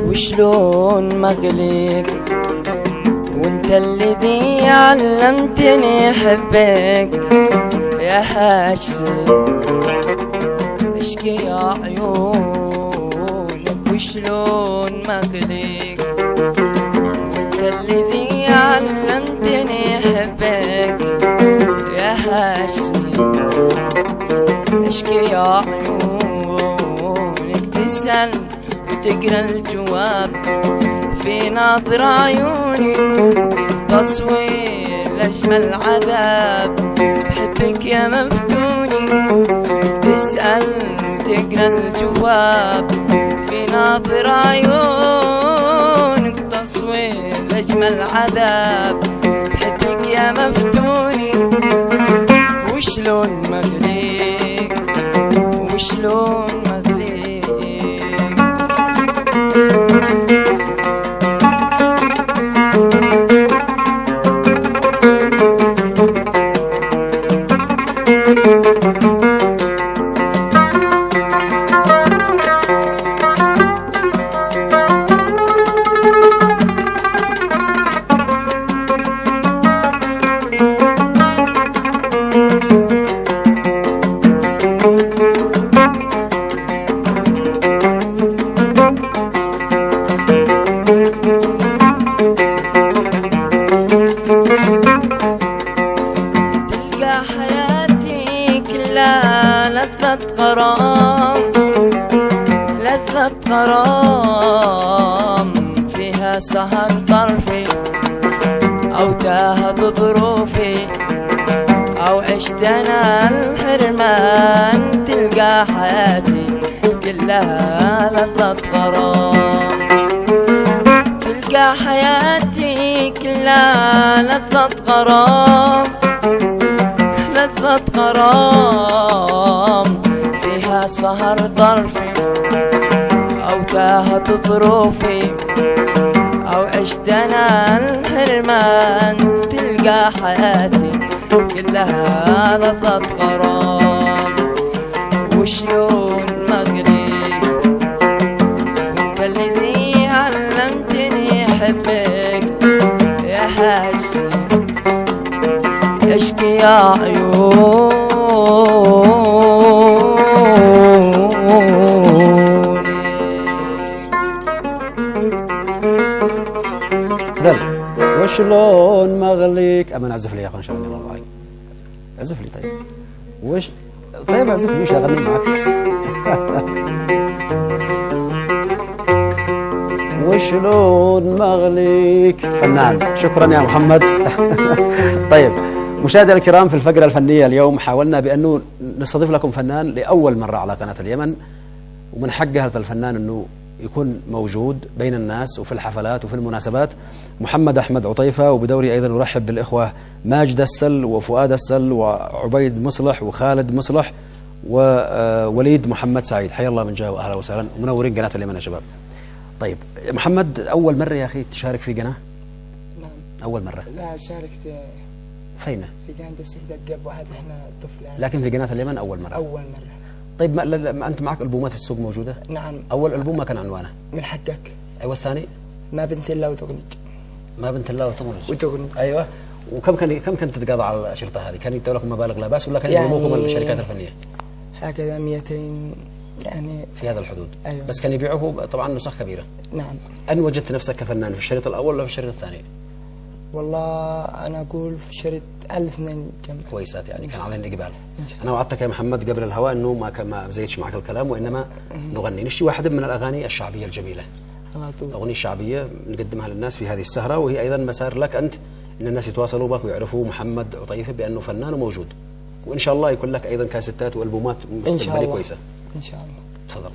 وشلون مغلق وانت الذي علمتني احبك يا هاشم، اشكي يا عيونك وشلون مغلق وانت الذي علمتني احبك يا هاشم، اشكي يا عيونك تسأل وتقرا الجواب في ناظر عيوني، تصوير لأجمل عذاب بحبك يا مفتوني، تسأل وتقرا الجواب في ناظر عيونك، تصوير لأجمل عذاب بحبك يا مفتوني. وشلون مغلق وشلون لذة غرام، لذة غرام فيها سهر طرفي، أو تاهت ظروفي أو عشت أنا الحرمان، تلقى حياتي كلها لذة غرام، تلقى حياتي كلها لذة غرام، لذة غرام فيها سهر طرفي، أو تاهت ظروفي أو عشت أنا الحرمان، تلقى حياتي كلها لذة غرام. وشلون مغلق وانت الذي علمتني أحبك يا هاشم، اشكي يا عيوني. وشلون مغلق اما نعزف لي يا اخوان ان شاء الله عليك، عزف لي. طيب طيب اعزف لي، شغلني معك. وشلون مغلق فنان. شكرا يا محمد. طيب مشاهدينا الكرام، في الفقرة الفنية اليوم حاولنا بأنه نستضيف لكم فنان لأول مرة على قناة اليمن، ومن حق هذا الفنان أنه يكون موجود بين الناس وفي الحفلات وفي المناسبات. محمد أحمد عطيفة، وبدوري أيضا نرحب بالإخوة ماجد السل وفؤاد السل وعبيد مصلح وخالد مصلح ووليد محمد سعيد. حيا الله من جاء وأهلا وسهلا، ومنورين قناة اليمن يا شباب. طيب محمد، أول مرة يا أخي تشارك في قناة؟ نعم أول مرة. لا شاركت فين؟ في قناة السيدة قبل واحد احنا طفل يعني. لكن في قناة اليمن أول مرة. أول مرة. طيب ما أنت معك ألبومات في السوق موجودة؟ نعم. أول ألبوم ما كان عنوانه؟ من حقك. أيوة. الثاني؟ ما بنت الله وتغنج. ما بنت الله وتغنج. أيوة. وكم كنت تتقاضى على الأشرطة هذه؟ كان يدوا لكم مبالغ لا بأس ولا كان يظلموكم يعني الشركات الفنية؟ هكذا 200 يعني في هذا الحدود. أيوة. بس كان يبيعوه طبعا نسخ كبيرة. نعم. أن وجدت نفسك كفنان في الشريط الأول ولا في الشريط الثاني؟ والله أنا أقول في الشريط ألف اثنين جنب كويسات يعني كان علينا إقبال. إن شاء الله. أنا وعدتك يا محمد قبل الهواء إنه ما زيدش معك الكلام وإنما نغني نشي واحدة من الأغاني الشعبية الجميلة. على طول. أغنية شعبية نقدمها للناس في هذه السهرة، وهي أيضا مسار لك أنت إن الناس يتواصلوا بك ويعرفوا محمد عطيفة بأنه فنان وموجود، وإن شاء الله يكون لك أيضا كاسيتات وألبومات إن شاء مستقبلية الله كويسة. إن شاء الله. تفضل.